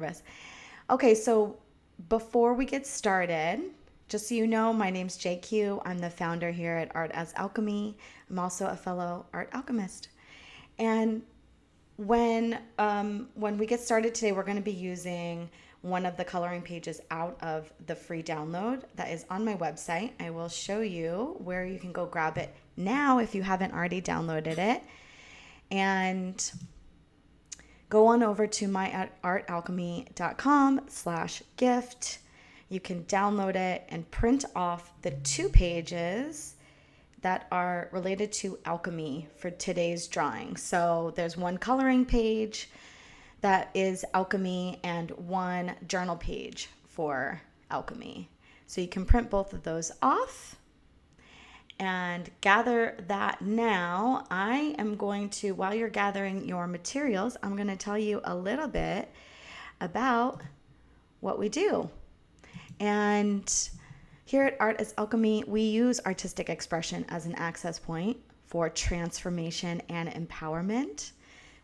nervous. Okay, so before we get started, just so you know, my name's JQ. I'm the founder here at Art as Alchemy. I'm also a fellow art alchemist. And when we get started today, we're going to be using one of the coloring pages out of the free download that is on my website. I will show you where you can go grab it now if you haven't already downloaded it. And go on over to myartalchemy.com/gift. You can download it and print off the 2 pages that are related to alchemy for today's drawing. So there's one coloring page that is alchemy and one journal page for alchemy. So you can print both of those off and gather that now. I am going to, while you're gathering your materials, I'm going to tell you a little bit about what we do. And here at Art as Alchemy, we use artistic expression as an access point for transformation and empowerment.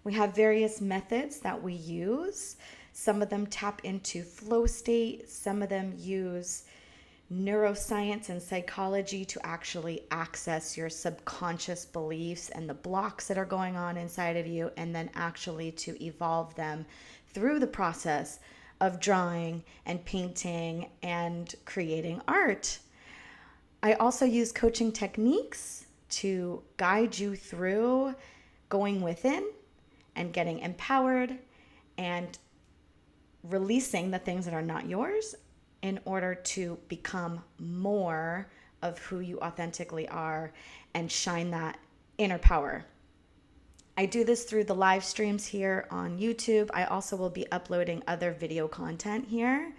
We have various methods that we use. Some of them tap into flow state. Some of them use neuroscience and psychology to actually access your subconscious beliefs and the blocks that are going on inside of you, and then actually to evolve them through the process of drawing and painting and creating art. I also use coaching techniques to guide you through going within and getting empowered and releasing the things that are not yours in order to become more of who you authentically are and shine that inner power. I do this through the live streams here on YouTube. I also will be uploading other video content here.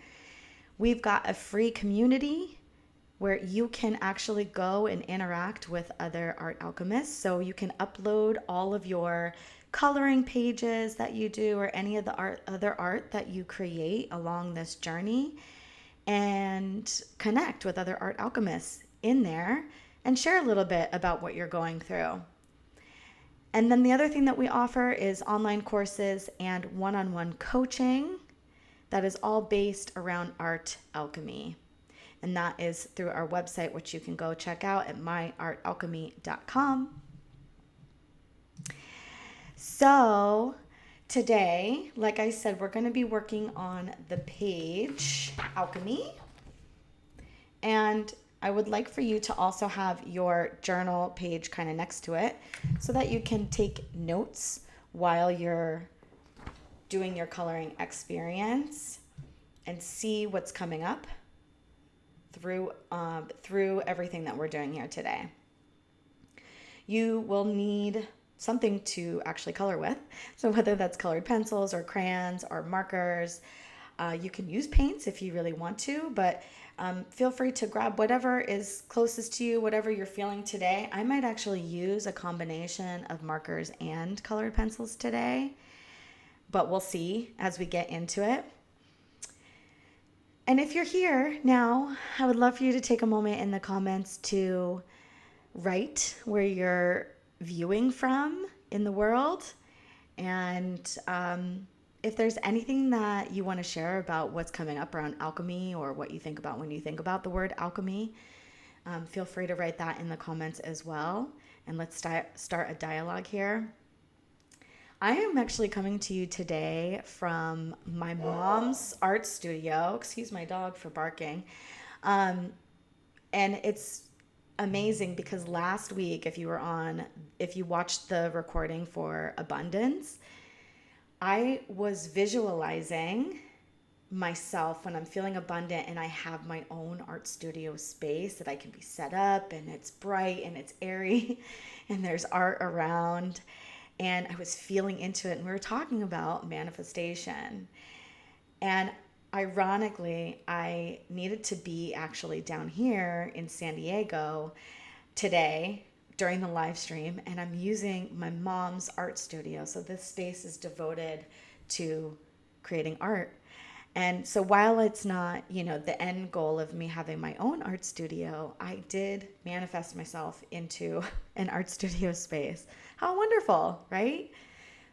We've got a free community where you can actually go and interact with other art alchemists. So you can upload all of your coloring pages that you do or any of the other art that you create along this journey, and connect with other art alchemists in there and share a little bit about what you're going through. And then the other thing that we offer is online courses and one-on-one coaching that is all based around art alchemy. And that is through our website, which you can go check out at myartalchemy.com. So today, like I said, we're going to be working on the page Alchemy. And I would like for you to also have your journal page kind of next to it so that you can take notes while you're doing your coloring experience and see what's coming up through everything that we're doing here today. You will need something to actually color with. So whether that's colored pencils or crayons or markers, you can use paints if you really want to, but feel free to grab whatever is closest to you, whatever you're feeling today. I might actually use a combination of markers and colored pencils today, but we'll see as we get into it. And if you're here now, I would love for you to take a moment in the comments to write where you're viewing from in the world, and if there's anything that you want to share about what's coming up around alchemy or what you think about when you think about the word alchemy, feel free to write that in the comments as well, and let's start a dialogue here. I am actually coming to you today from my mom's art studio. Excuse my dog for barking. And it's amazing because last week, if you watched the recording for Abundance, I was visualizing myself when I'm feeling abundant and I have my own art studio space that I can be set up, and it's bright and it's airy and there's art around, and I was feeling into it, and we were talking about manifestation. And ironically, I needed to be actually down here in San Diego today during the live stream, and I'm using my mom's art studio. So this space is devoted to creating art. And so while it's not, the end goal of me having my own art studio, I did manifest myself into an art studio space. How wonderful, right?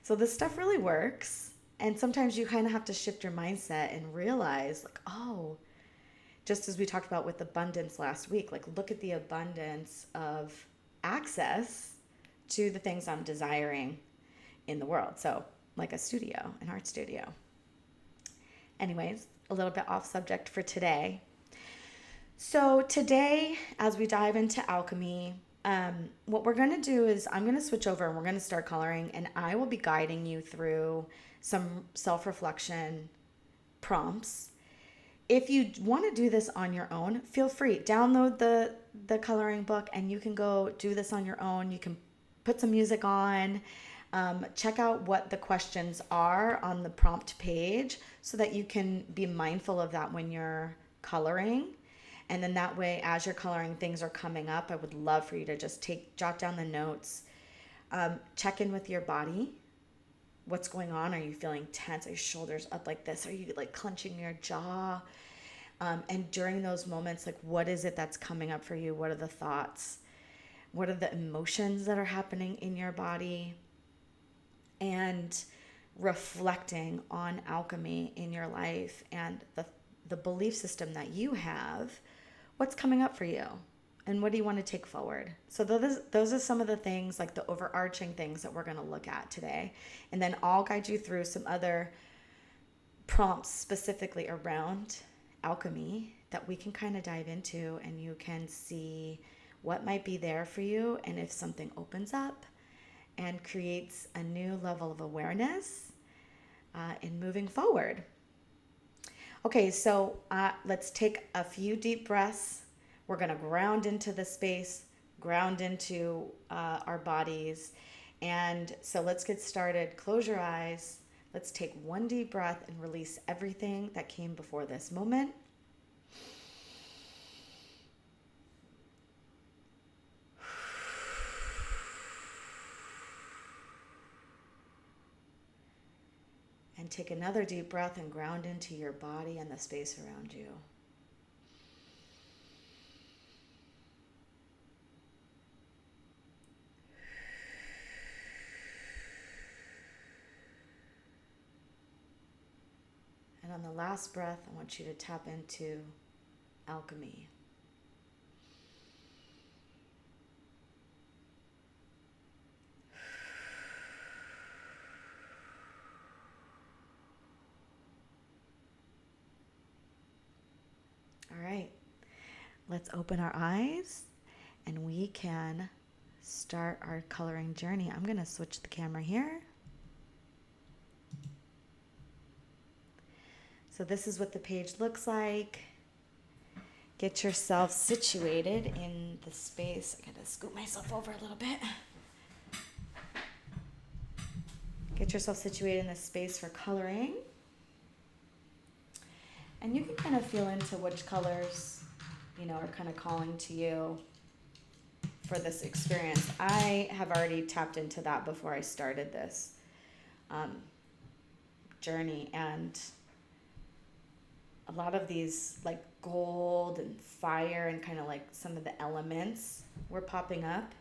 So this stuff really works. And sometimes you kind of have to shift your mindset and realize, like, oh, just as we talked about with abundance last week, like, look at the abundance of access to the things I'm desiring in the world. So, like a studio, an art studio. Anyways, a little bit off subject for today. So, today, as we dive into alchemy, what we're going to do is I'm going to switch over and we're going to start coloring, and I will be guiding you through some self-reflection prompts. If you want to do this on your own, feel free. Download the coloring book and you can go do this on your own. You can put some music on. Check out what the questions are on the prompt page so that you can be mindful of that when you're coloring. And then that way, as you're coloring, things are coming up. I would love for you to just jot down the notes. Check in with your body. What's going on? Are you feeling tense? Are your shoulders up like this? Are you like clenching your jaw? And during those moments, like, what is it that's coming up for you? What are the thoughts? What are the emotions that are happening in your body? And reflecting on alchemy in your life and the belief system that you have, what's coming up for you? And what do you want to take forward? So those are some of the things, like the overarching things that we're going to look at today. And then I'll guide you through some other prompts specifically around alchemy that we can kind of dive into, and you can see what might be there for you, and if something opens up and creates a new level of awareness in moving forward. Okay, so let's take a few deep breaths. We're going to ground into the space, ground into our bodies. And so let's get started. Close your eyes. Let's take one deep breath and release everything that came before this moment. And take another deep breath and ground into your body and the space around you. And on the last breath, I want you to tap into alchemy. All right, let's open our eyes and we can start our coloring journey. I'm going to switch the camera here. So this is what the page looks like. Get yourself situated in the space. I gotta scoot myself over a little bit. Get yourself situated in the space for coloring. And you can kind of feel into which colors, are kind of calling to you for this experience. I have already tapped into that before I started this journey, and a lot of these, like gold and fire and kind of like some of the elements were popping up.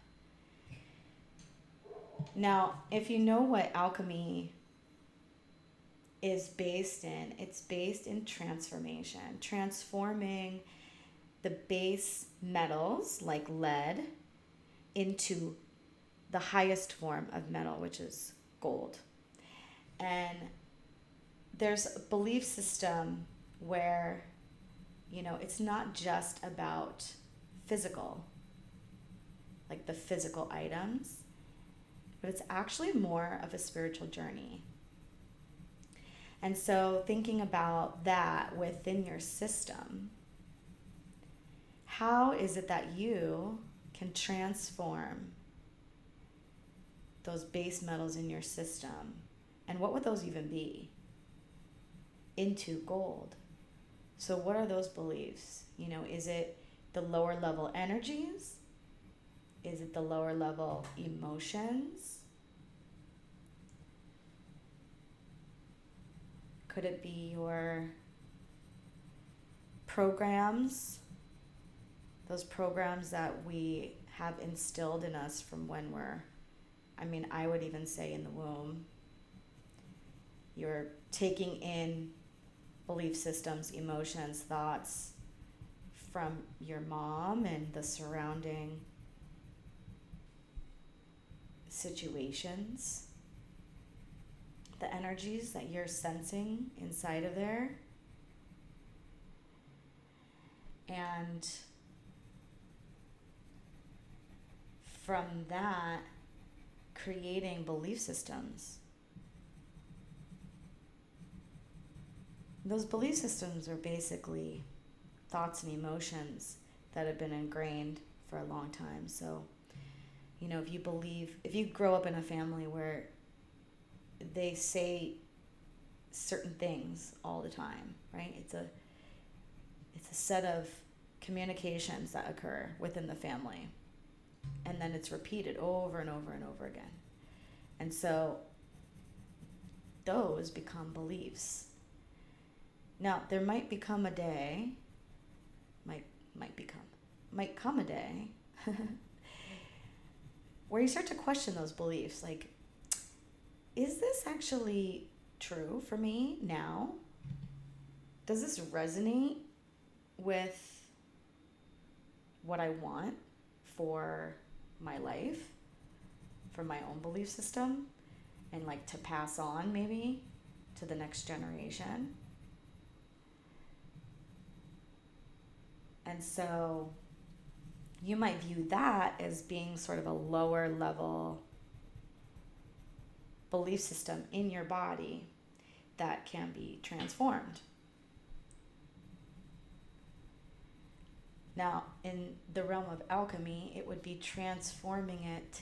Now, if you know what alchemy is based in, it's based in transformation, transforming the base metals like lead into the highest form of metal, which is gold. And there's a belief system where, it's not just about physical, like the physical items, but it's actually more of a spiritual journey. And so thinking about that within your system, how is it that you can transform those base metals in your system? And what would those even be? Into gold. So what are those beliefs? Is it the lower level energies? Is it the lower level emotions? Could it be your programs? Those programs that we have instilled in us from when I would even say in the womb. You're taking in belief systems, emotions, thoughts from your mom and the surrounding situations, the energies that you're sensing inside of there. And from that, creating belief systems. Those belief systems are basically thoughts and emotions that have been ingrained for a long time. So, if you grow up in a family where they say certain things all the time, right? It's a set of communications that occur within the family. And then it's repeated over and over and over again. And so those become beliefs. Now, there might come a day where you start to question those beliefs. Like, is this actually true for me now? Does this resonate with what I want for my life, for my own belief system, and like to pass on maybe to the next generation? And so you might view that as being sort of a lower level belief system in your body that can be transformed. Now, in the realm of alchemy, it would be transforming it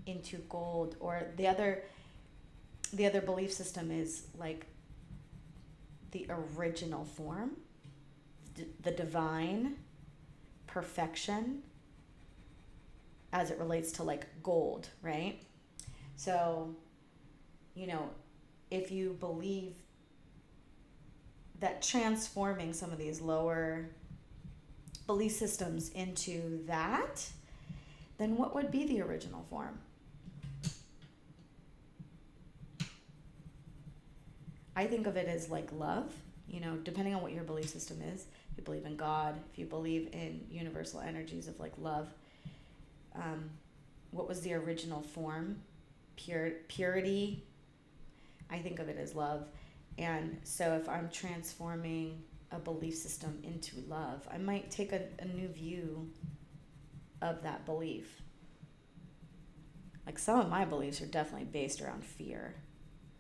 into gold, or the other belief system is like the original form, the divine perfection as it relates to like gold, right? So, if you believe that transforming some of these lower belief systems into that, then what would be the original form? I think of it as like love, depending on what your belief system is. If you believe in God, if you believe in universal energies of like love, what was the original form? Purity. I think of it as love. And so if I'm transforming a belief system into love, I might take a new view of that belief. Like, some of my beliefs are definitely based around fear,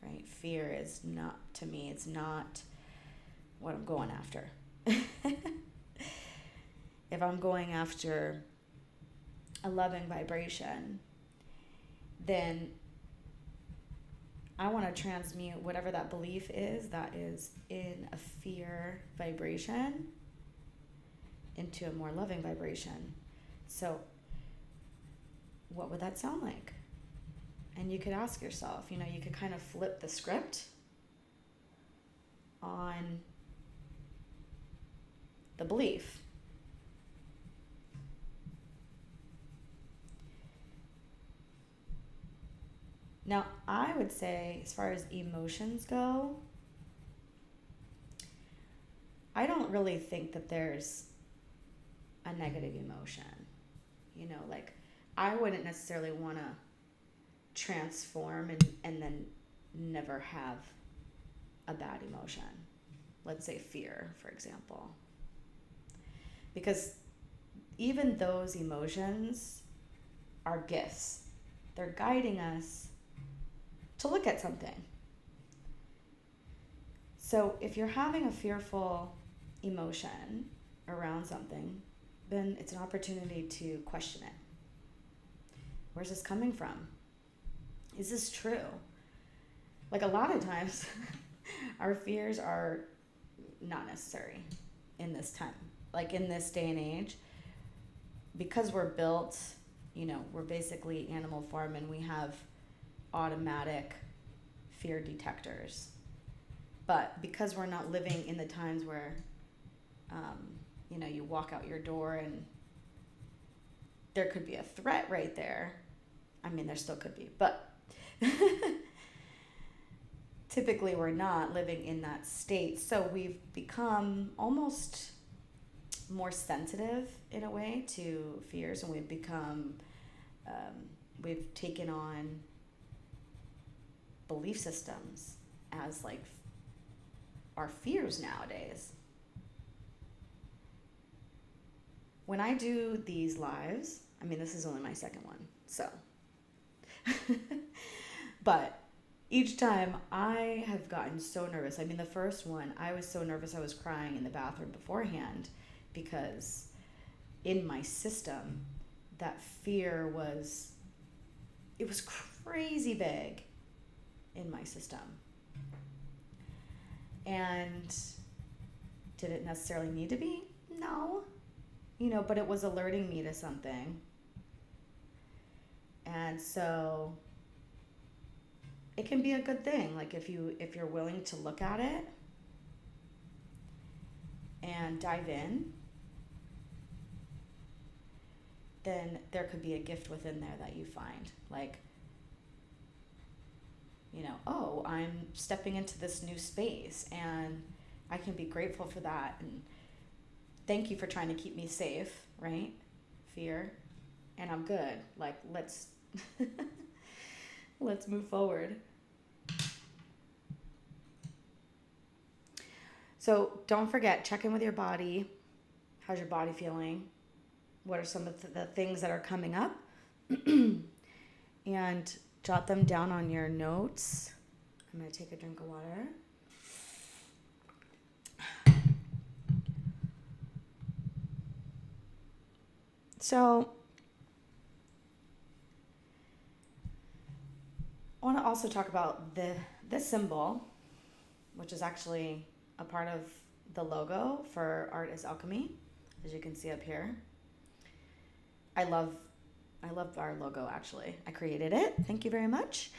right? Fear is not, to me, it's not what I'm going after. If I'm going after a loving vibration, then I want to transmute whatever that belief is that is in a fear vibration into a more loving vibration. So what would that sound like? And you could ask yourself, you could kind of flip the script on the belief. Now, I would say, as far as emotions go, I don't really think that there's a negative emotion. Like, I wouldn't necessarily want to transform and then never have a bad emotion. Let's say fear, for example. Because even those emotions are gifts. They're guiding us to look at something. So if you're having a fearful emotion around something, then it's an opportunity to question it. Where's this coming from? Is this true? Like, a lot of times, our fears are not necessary in this time. Like, in this day and age, because we're built, we're basically animal form, and we have automatic fear detectors. But because we're not living in the times where, you walk out your door and there could be a threat right there. I mean, there still could be, but typically we're not living in that state. So we've become almost more sensitive in a way to fears, and we've become, we've taken on belief systems as like our fears nowadays. When I do these lives, I mean, this is only my second one, so. But each time I have gotten so nervous. I mean, the first one, I was so nervous I was crying in the bathroom beforehand because in my system, that fear was, it was crazy big in my system. And did it necessarily need to be? No. But it was alerting me to something. And so it can be a good thing. Like if you're willing to look at it and dive in, then there could be a gift within there that you find. Like, oh, I'm stepping into this new space and I can be grateful for that. And thank you for trying to keep me safe, right? Fear. And I'm good. Like, let's move forward. So don't forget, check in with your body. How's your body feeling? What are some of the things that are coming up? And jot them down on your notes. I'm going to take a drink of water. So I want to also talk about this symbol, which is actually a part of the logo for Art is Alchemy, as you can see up here. I love our logo, actually. I created it. Thank you very much.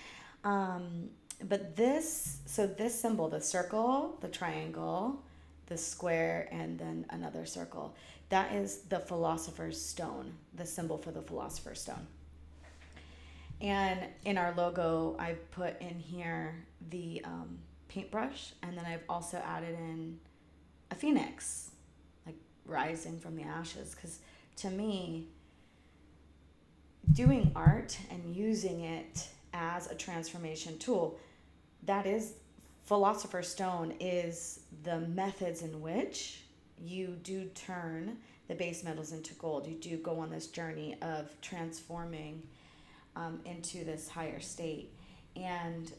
But this symbol, the circle, the triangle, the square, and then another circle, that is the Philosopher's Stone, the symbol for the Philosopher's Stone. And in our logo, I've put in here the paintbrush, and then I've also added in a phoenix, like rising from the ashes, because to me, doing art and using it as a transformation tool, that is, Philosopher's Stone is the methods in which you do turn the base metals into gold. You do go on this journey of transforming into this higher state. And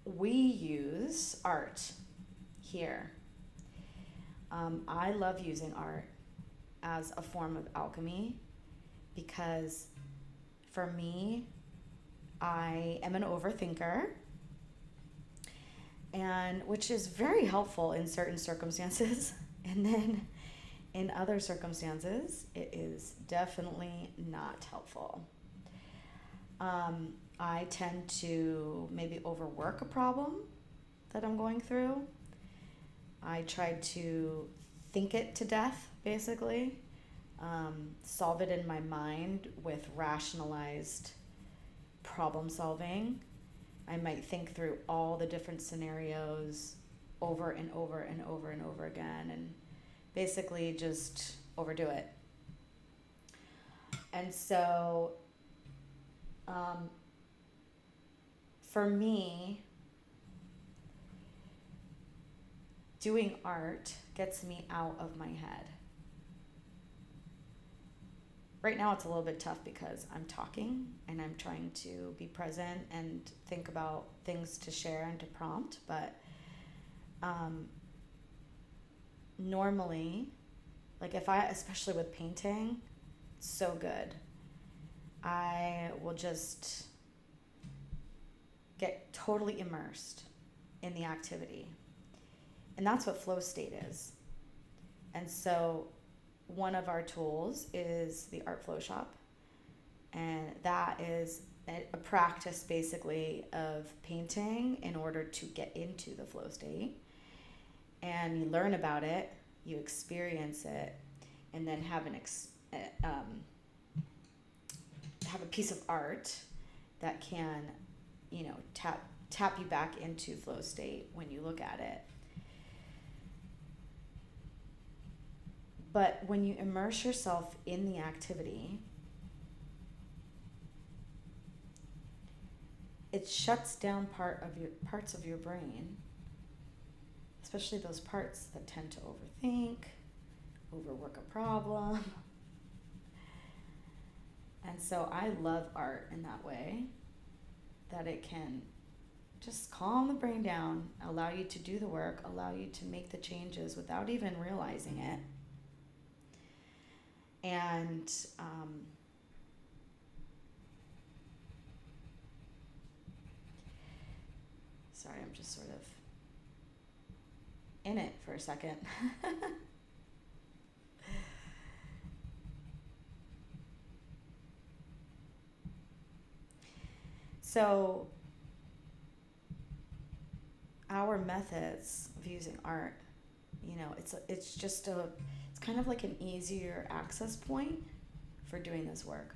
we use art here. I love using art as a form of alchemy because for me, I am an overthinker, and which is very helpful in certain circumstances. And then in other circumstances, it is definitely not helpful. I tend to maybe overwork a problem that I'm going through. I try to think it to death, basically. Solve it in my mind with rationalized problem solving. I might think through all the different scenarios over and over and over and over again and basically just overdo it. And so for me, doing art gets me out of my head. Right now it's a little bit tough because I'm talking and I'm trying to be present and think about things to share and to prompt, but normally, like especially with painting, it's so good. I will just get totally immersed in the activity. And that's what flow state is. And so one of our tools is the Art Flow Shop. And that is a practice basically of painting in order to get into the flow state. And you learn about it, you experience it, and then have have a piece of art that can, tap you back into flow state when you look at it. But when you immerse yourself in the activity, it shuts down parts of your brain, especially those parts that tend to overthink, overwork a problem. And so I love art in that way, that it can just calm the brain down, allow you to do the work, allow you to make the changes without even realizing it. And sorry, I'm just sort of in it for a second. So our methods of using art, it's kind of like an easier access point for doing this work.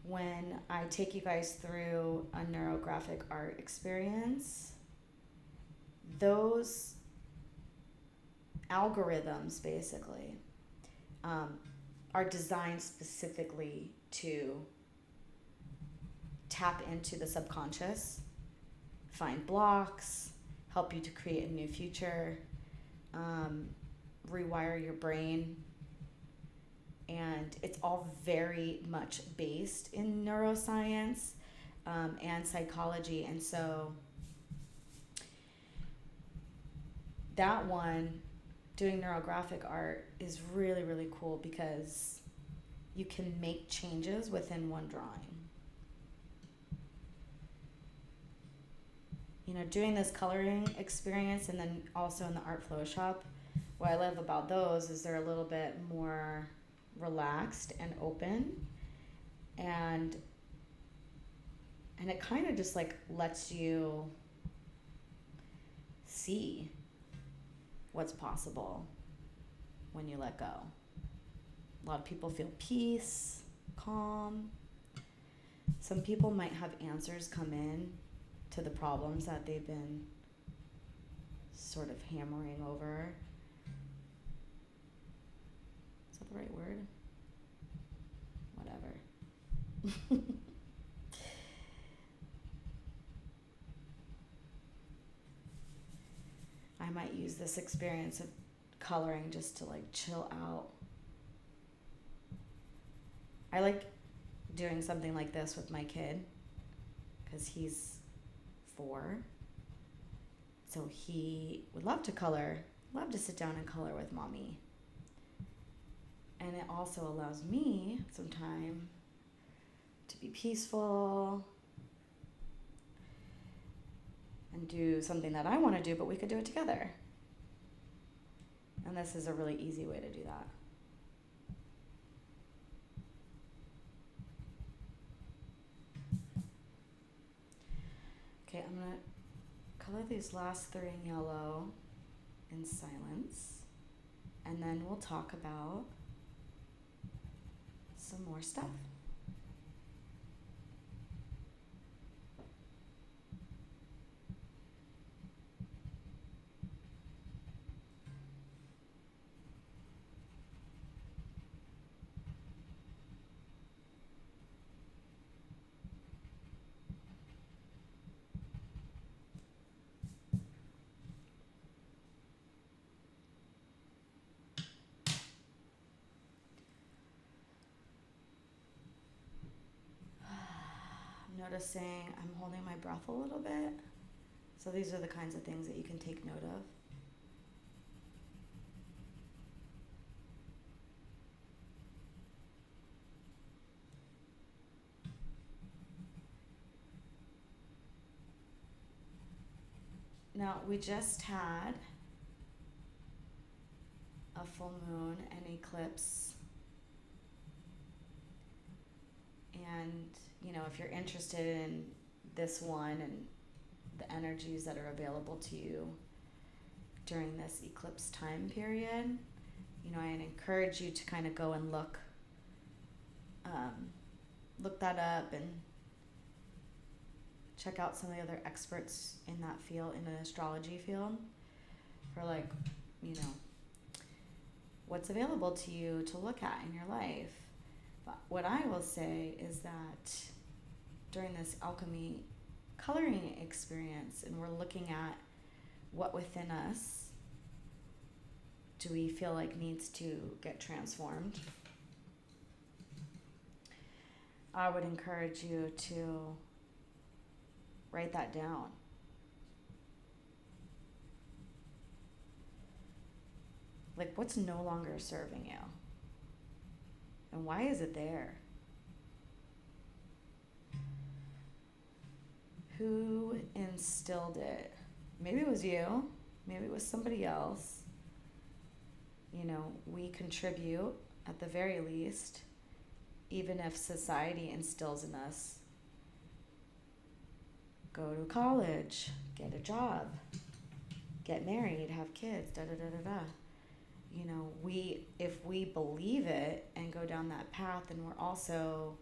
When I take you guys through a neurographic art experience, those algorithms basically are designed specifically to tap into the subconscious, find blocks, help you to create a new future, rewire your brain. And it's all very much based in neuroscience and psychology. And so that one, doing neurographic art, is really, really cool because you can make changes within one drawing. Doing this coloring experience and then also in the art flow shop, what I love about those is they're a little bit more relaxed and open, and it kind of just like lets you see what's possible when you let go. A lot of people feel peace, calm. Some people might have answers come in to the problems that they've been sort of hammering over. Is that the right word? Whatever. I might use this experience of coloring just to like chill out. I like doing something like this with my kid because he's 4. So he would love to color, love to sit down and color with mommy. And it also allows me some time to be peaceful and do something that I want to do, but we could do it together. And this is a really easy way to do that. Okay, I'm going to color these last 3 in yellow in silence, and then we'll talk about some more stuff. Noticing I'm holding my breath a little bit. So these are the kinds of things that you can take note of. Now, we just had a full moon and eclipse. And, if you're interested in this one and the energies that are available to you during this eclipse time period, I encourage you to kind of go and look that up and check out some of the other experts in that field, in the astrology field, for like, you know, what's available to you to look at in your life. But what I will say is that during this alchemy coloring experience, and we're looking at what within us do we feel like needs to get transformed, I would encourage you to write that down. Like, what's no longer serving you? And why is it there? Who instilled it? Maybe it was you. Maybe it was somebody else. You know, we contribute at the very least, even if society instills in us, go to college, get a job, get married, have kids, da da da da da. You know, if we believe it and go down that path, then we're also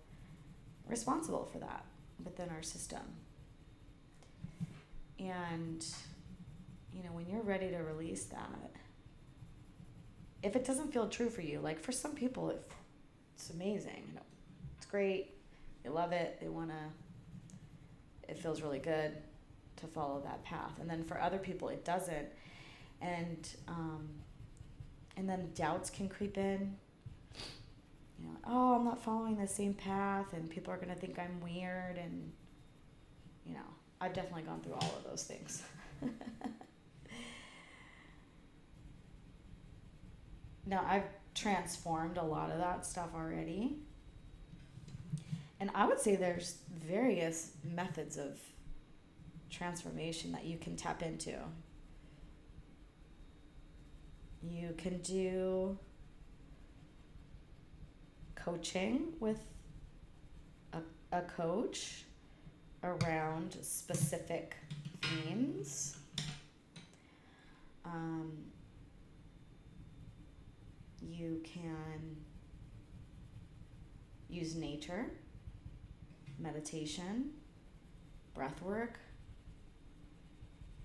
responsible for that within our system. And, you know, when you're ready to release that, if it doesn't feel true for you, like for some people, it's amazing. You know, it's great. They love it. They want to, it feels really good to follow that path. And then for other people, it doesn't. And then doubts can creep in. You know, oh, I'm not following the same path, and people are going to think I'm weird. And, you know, I've definitely gone through all of those things. Now, I've transformed a lot of that stuff already. And I would say there's various methods of transformation that you can tap into. You can do coaching with a coach around specific themes. You can use nature, meditation, breath work,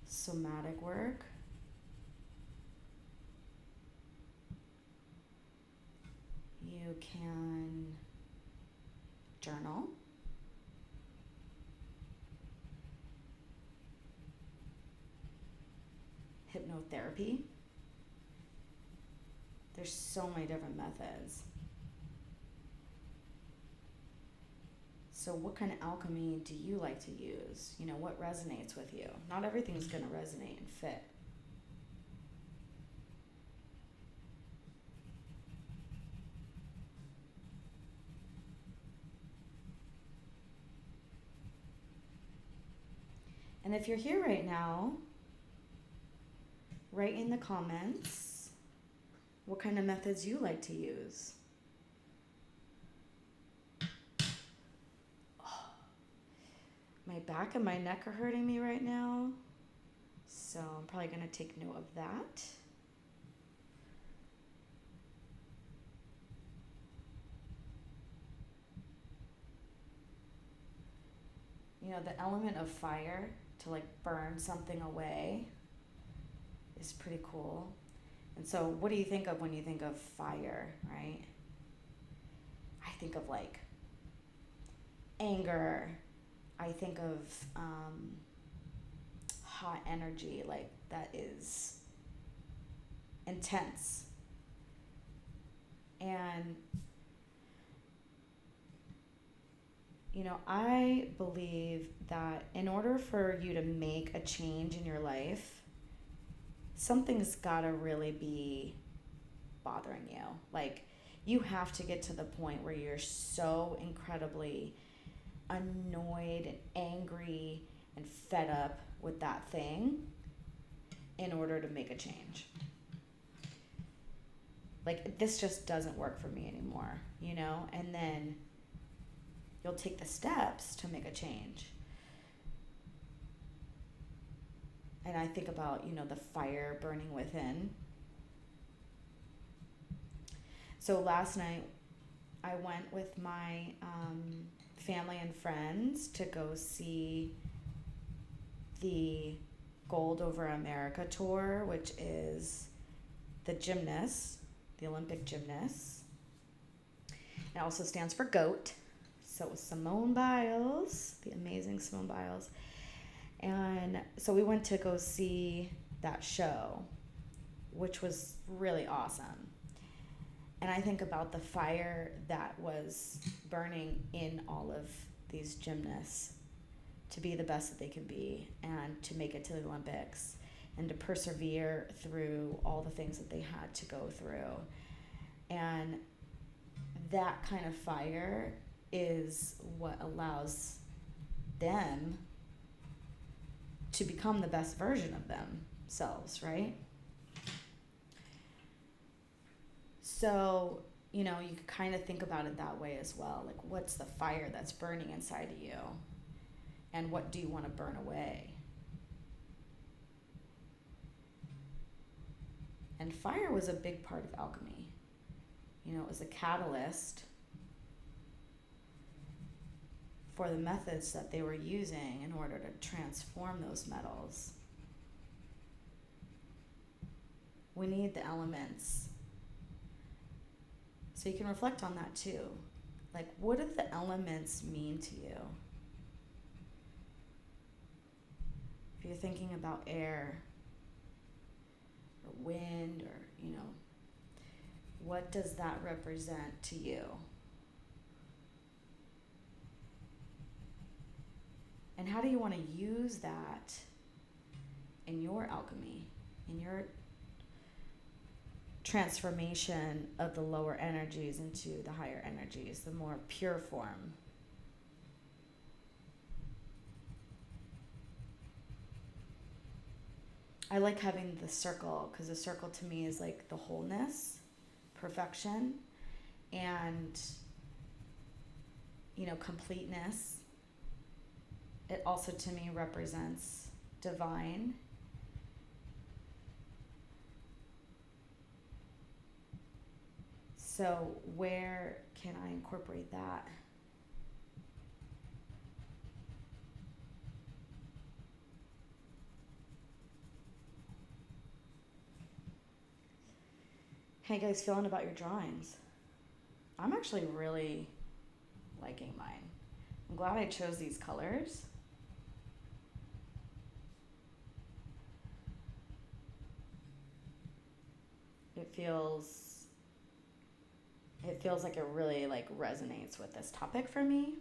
somatic work. You can journal. Hypnotherapy. There's so many different methods. So what kind of alchemy do you like to use? You know, what resonates with you? Not everything's going to resonate and fit. And if you're here right now, write in the comments what kind of methods you like to use. Oh, my back and my neck are hurting me right now, so I'm probably going to take note of that. You know, the element of fire to like burn something away is pretty cool. And so what do you think of when you think of fire, right? I think of like anger. I think of hot energy, like that is intense. And, you know, I believe that in order for you to make a change in your life, something's gotta really be bothering you. Like, you have to get to the point where you're so incredibly annoyed and angry and fed up with that thing in order to make a change. Like, this just doesn't work for me anymore, you know? And then you'll take the steps to make a change. And I think about, you know, the fire burning within. So last night, I went with my family and friends to go see the Gold Over America tour, which is the gymnasts, the Olympic gymnasts. It also stands for GOAT. So it was Simone Biles, the amazing Simone Biles. And so we went to go see that show, which was really awesome. And I think about the fire that was burning in all of these gymnasts to be the best that they can be and to make it to the Olympics and to persevere through all the things that they had to go through. And that kind of fire is what allows them to become the best version of themselves, right? So, you know, you could kind of think about it that way as well. Like, what's the fire that's burning inside of you? And what do you want to burn away? And fire was a big part of alchemy. You know, it was a catalyst for the methods that they were using in order to transform those metals. We need the elements. So you can reflect on that too. Like, what do the elements mean to you? If you're thinking about air or wind or, you know, what does that represent to you? And how do you want to use that in your alchemy, in your transformation of the lower energies into the higher energies, the more pure form? I like having the circle because the circle to me is like the wholeness, perfection, and, you know, completeness. It also to me represents divine. So where can I incorporate that? How you guys feeling about your drawings? I'm actually really liking mine. I'm glad I chose these colors. It feels like it really like resonates with this topic for me.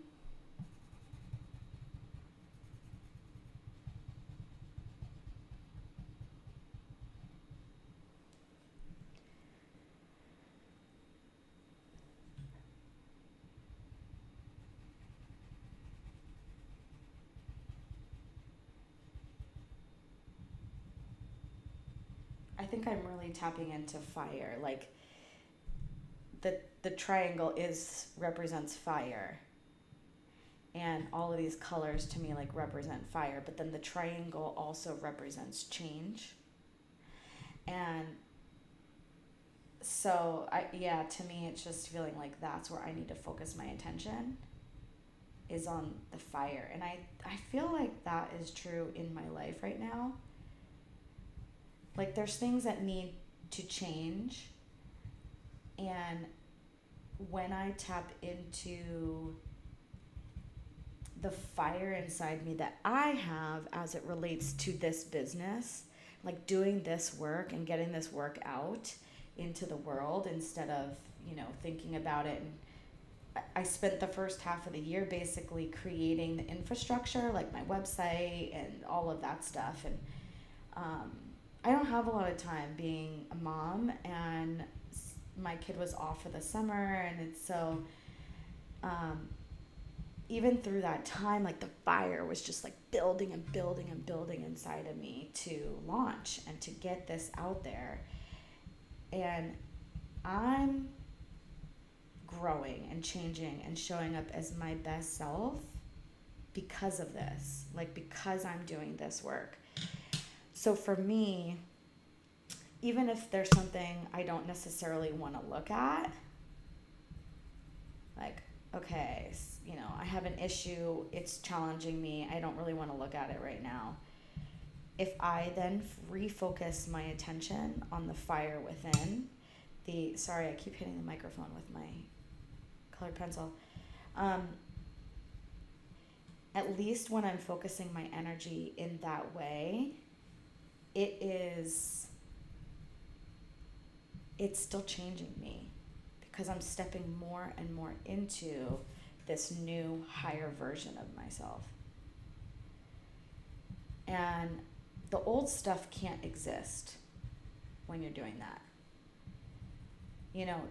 I think I'm really tapping into fire. Like the triangle represents fire. And all of these colors to me like represent fire, but then the triangle also represents change. And so to me it's just feeling like that's where I need to focus my attention, is on the fire. And I feel like that is true in my life right now. Like there's things that need to change, and when I tap into the fire inside me that I have as it relates to this business, like doing this work and getting this work out into the world instead of, you know, thinking about it. And I spent the first half of the year basically creating the infrastructure, like my website and all of that stuff. And I don't have a lot of time being a mom, and my kid was off for the summer, and it's so even through that time, like the fire was just like building and building and building inside of me to launch and to get this out there. And I'm growing and changing and showing up as my best self because of this, like because I'm doing this work. So for me, even if there's something I don't necessarily want to look at, like, okay, you know, I have an issue, it's challenging me, I don't really want to look at it right now. If I then refocus my attention on the fire within, sorry, I keep hitting the microphone with my colored pencil. At least when I'm focusing my energy in that way, it's still changing me because I'm stepping more and more into this new higher version of myself. And the old stuff can't exist when you're doing that. You know,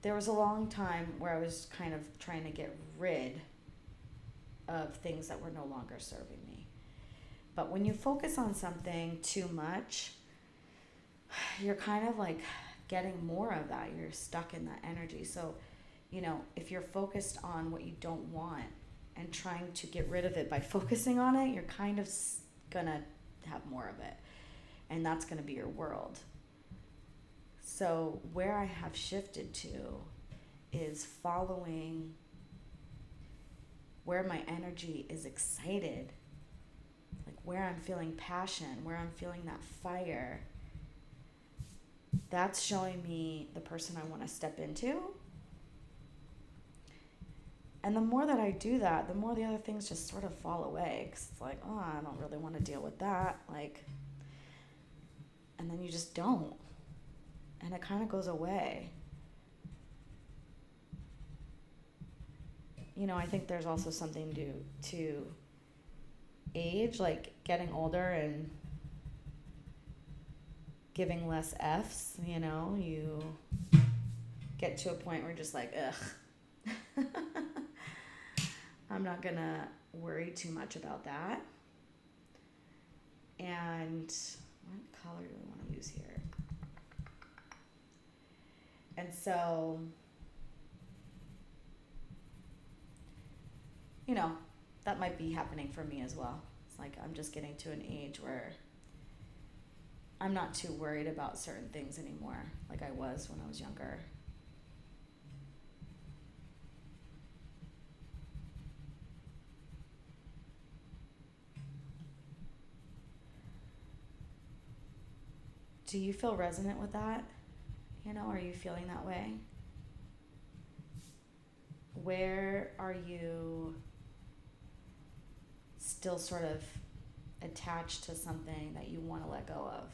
there was a long time where I was kind of trying to get rid of things that were no longer serving me. But when you focus on something too much, you're kind of like getting more of that. You're stuck in that energy. So, you know, if you're focused on what you don't want and trying to get rid of it by focusing on it, you're kind of gonna have more of it. And that's gonna be your world. So where I have shifted to is following where my energy is excited, like where I'm feeling passion, where I'm feeling that fire. That's showing me the person I want to step into. And the more that I do that, the more the other things just sort of fall away. Because it's like, oh, I don't really want to deal with that. Like, and then you just don't. And it kind of goes away. You know, I think there's also something to age, like getting older and giving less F's, you know, you get to a point where you're just like, ugh. I'm not gonna worry too much about that. And what color do we want to use here? And so, you know, that might be happening for me as well. It's like I'm just getting to an age where I'm not too worried about certain things anymore, like I was when I was younger. Do you feel resonant with that? You know, are you feeling that way? Where are you still sort of attached to something that you want to let go of?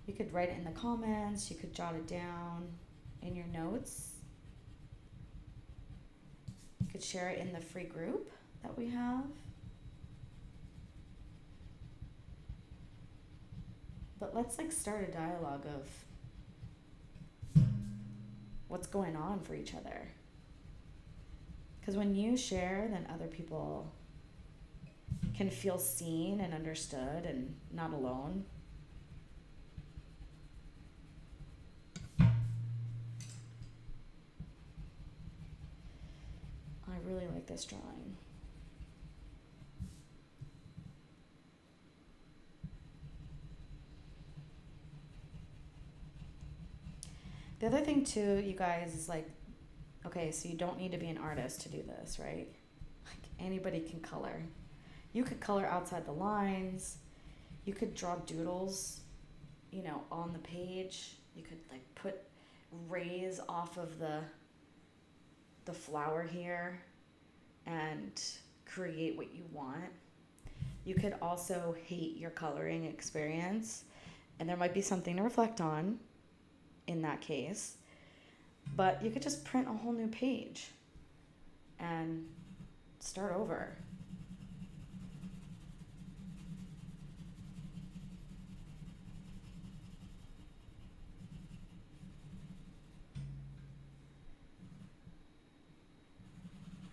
You could write it in the comments, you could jot it down in your notes. You could share it in the free group that we have. But let's like start a dialogue of what's going on for each other. Because when you share, then other people can feel seen and understood and not alone. I really like this drawing. The other thing too, you guys, is like, okay, so you don't need to be an artist to do this, right? Like anybody can color. You could color outside the lines. You could draw doodles, you know, on the page. You could like put rays off of the flower here and create what you want. You could also hate your coloring experience, and there might be something to reflect on in that case. But you could just print a whole new page and start over.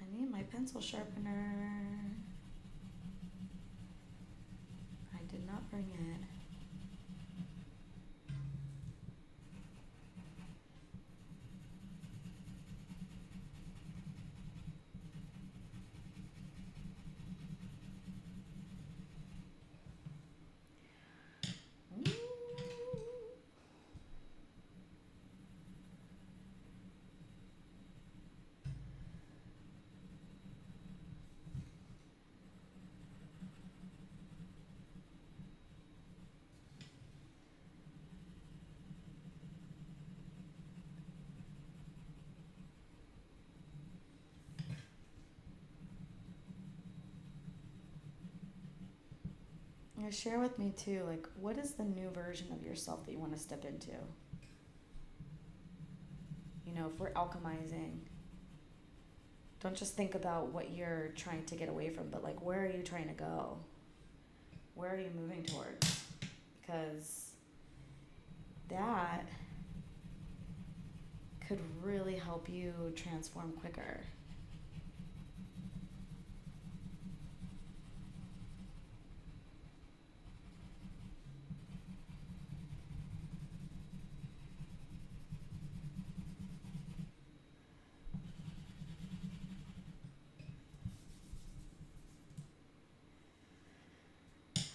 I need my pencil sharpener. I did not bring it. Yeah, share with me too, like, what is the new version of yourself that you want to step into? You know, if we're alchemizing, don't just think about what you're trying to get away from, but like, where are you trying to go? Where are you moving towards? Because that could really help you transform quicker.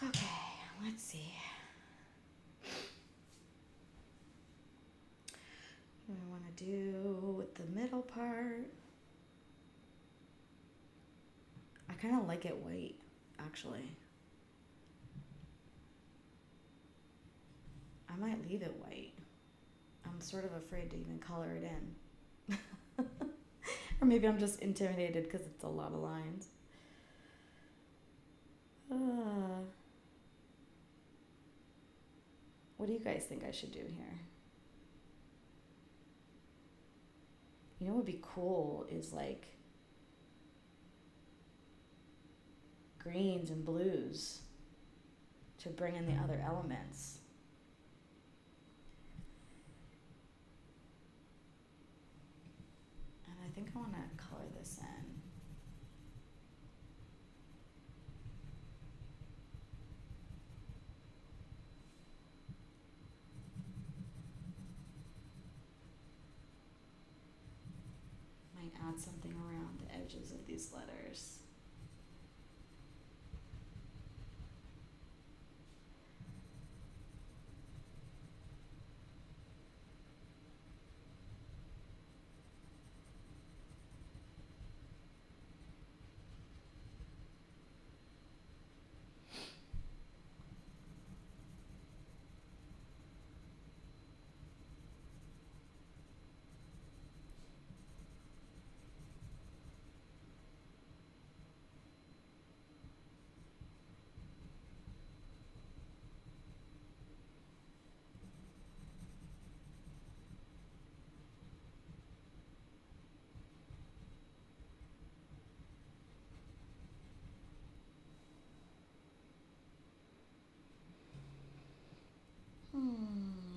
Okay, let's see. What do I want to do with the middle part? I kind of like it white, actually. I might leave it white. I'm sort of afraid to even color it in. Or maybe I'm just intimidated because it's a lot of lines. What do you guys think I should do here? You know what would be cool is like greens and blues to bring in the other elements. And I think I want to color this in. Might add something around the edges of these letters.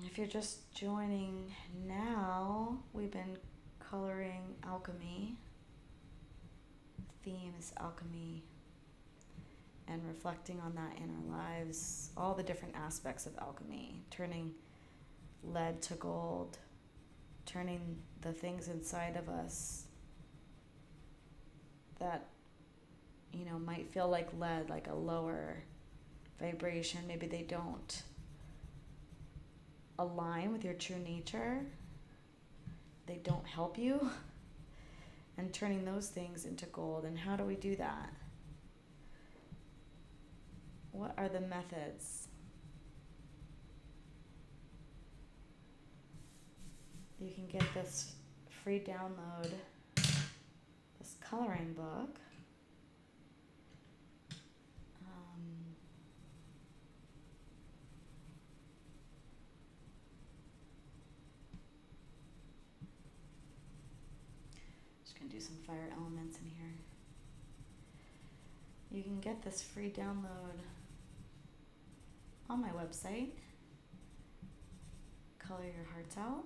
If you're just joining now, we've been coloring alchemy. The theme is alchemy and reflecting on that in our lives, all the different aspects of alchemy, turning lead to gold, turning the things inside of us that, you know, might feel like lead, like a lower vibration. Maybe they don't align with your true nature. They don't help you. And turning those things into gold. And how do we do that? What are the methods? You can get this free download, this coloring book. Do some fire elements in here. You can get this free download on my website. Color your hearts out.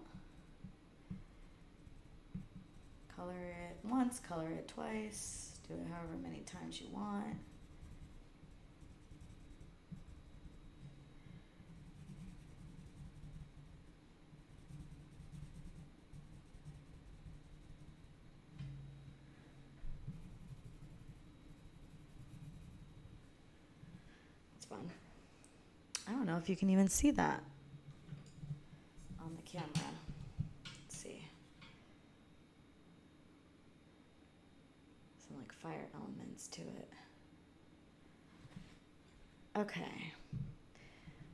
Color it once, color it twice, do it however many times you want. Fun. I don't know if you can even see that on the camera. Let's see. Some like fire elements to it. Okay.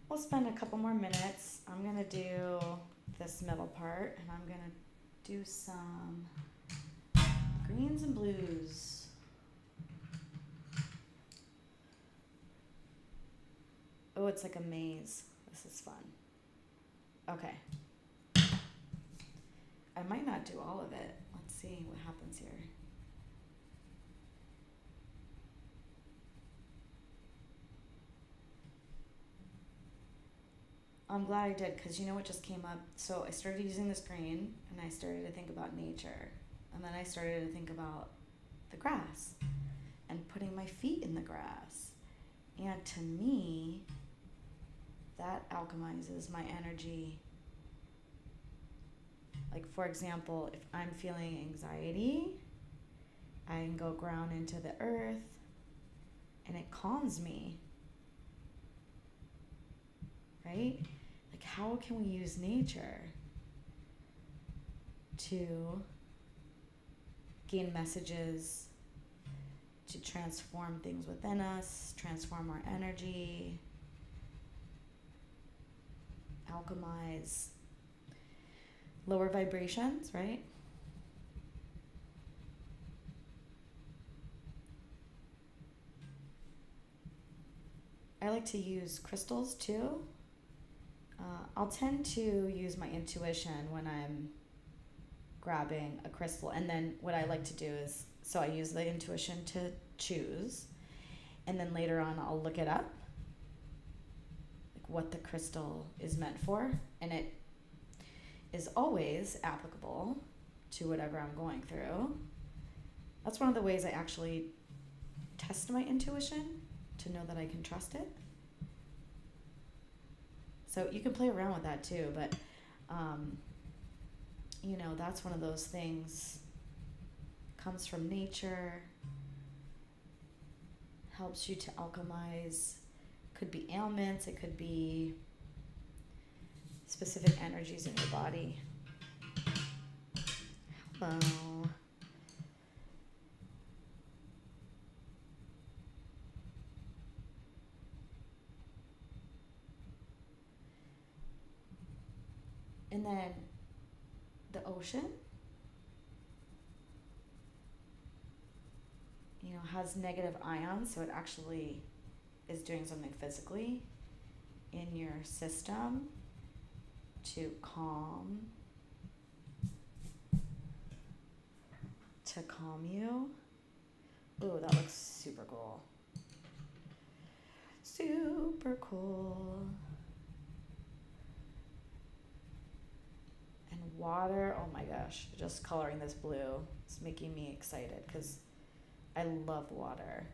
We'll spend a couple more minutes. I'm going to do this middle part, and I'm going to do some greens and blues. Oh, it's like a maze. This is fun. Okay. I might not do all of it. Let's see what happens here. I'm glad I did, because you know what just came up? So I started using the screen and I started to think about nature. And then I started to think about the grass and putting my feet in the grass. And to me, that alchemizes my energy. Like, for example, if I'm feeling anxiety, I can go ground into the earth and it calms me. Right? Like, how can we use nature to gain messages, to transform things within us, transform our energy, alchemize lower vibrations, right? I like to use crystals too. I'll tend to use my intuition when I'm grabbing a crystal. And then what I like to do is, so I use the intuition to choose. And then later on, I'll look it up, like what the crystal is meant for. And it is always applicable to whatever I'm going through. That's one of the ways I actually test my intuition to know that I can trust it. So you can play around with that too, but you know, that's one of those things, comes from nature, helps you to alchemize. Could be ailments, it could be specific energies in your body. Hello. And then the ocean, you know, has negative ions, so it actually is doing something physically in your system to calm you. Ooh, that looks super cool. Super cool. And water, oh my gosh, just coloring this blue is making me excited because I love water.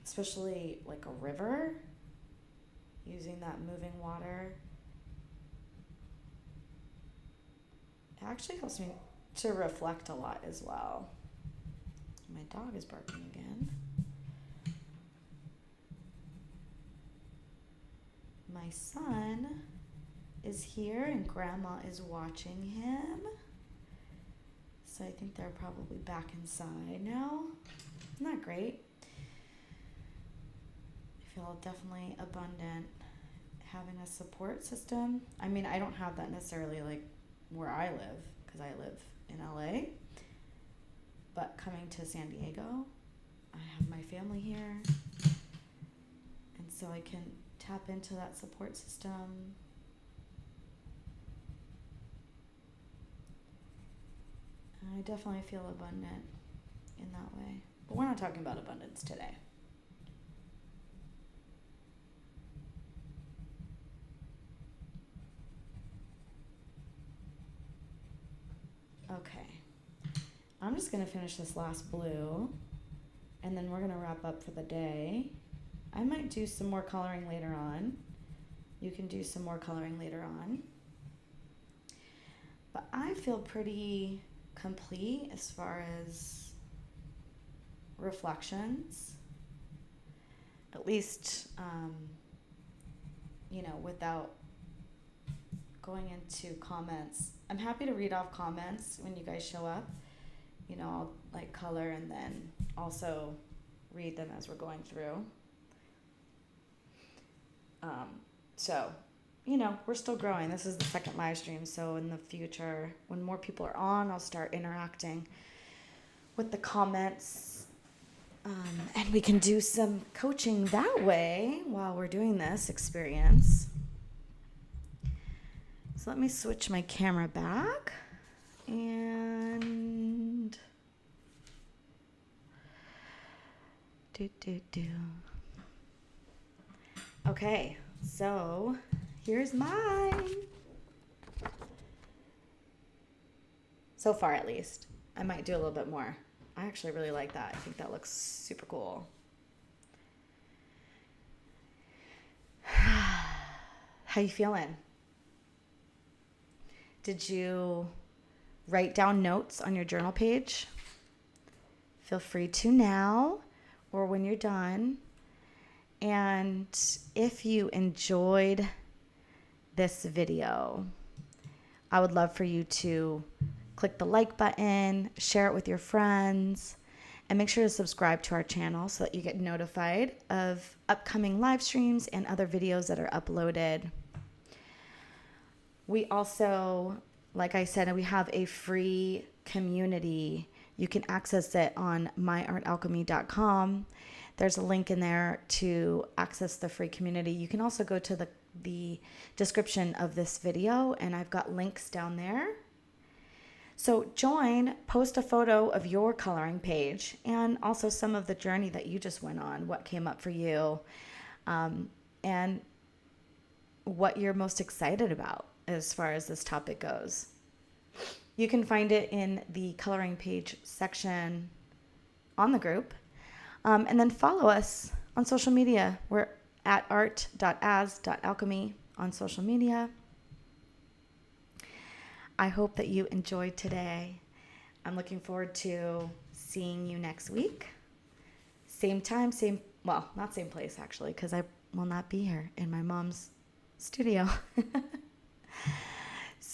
Especially like a river, using that moving water. It actually helps me to reflect a lot as well. My dog is barking again. My son is here and Grandma is watching him. So I think they're probably back inside now. Isn't that great? I feel definitely abundant having a support system. I mean, I don't have that necessarily like where I live, because I live in LA. But coming to San Diego, I have my family here. And so I can tap into that support system. And I definitely feel abundant in that way. But we're not talking about abundance today. Okay. I'm just going to finish this last blue, and then we're going to wrap up for the day. I might do some more coloring later on. You can do some more coloring later on. But I feel pretty complete as far as reflections. At least, you know, without going into comments. I'm happy to read off comments when you guys show up. You know, I'll like color and then also read them as we're going through. So, you know, we're still growing. This is the second live stream. So in the future, when more people are on, I'll start interacting with the comments And we can do some coaching that way while we're doing this experience. So let me switch my camera back and Okay, so here's mine. So far, at least. I might do a little bit more. I actually really like that. I think that looks super cool. How you feeling? Did you write down notes on your journal page? Feel free to now or when you're done. And if you enjoyed this video, I would love for you to click the like button, share it with your friends, and make sure to subscribe to our channel so that you get notified of upcoming live streams and other videos that are uploaded. We also, like I said, we have a free community. You can access it on myartalchemy.com. There's a link in there to access the free community. You can also go to the description of this video, and I've got links down there. So join, post a photo of your coloring page and also some of the journey that you just went on, what came up for you, and what you're most excited about as far as this topic goes. You can find it in the coloring page section on the group. And then follow us on social media. We're at art.as.alchemy on social media. I hope that you enjoyed today. I'm looking forward to seeing you next week. Same time, not same place actually, because I will not be here in my mom's studio.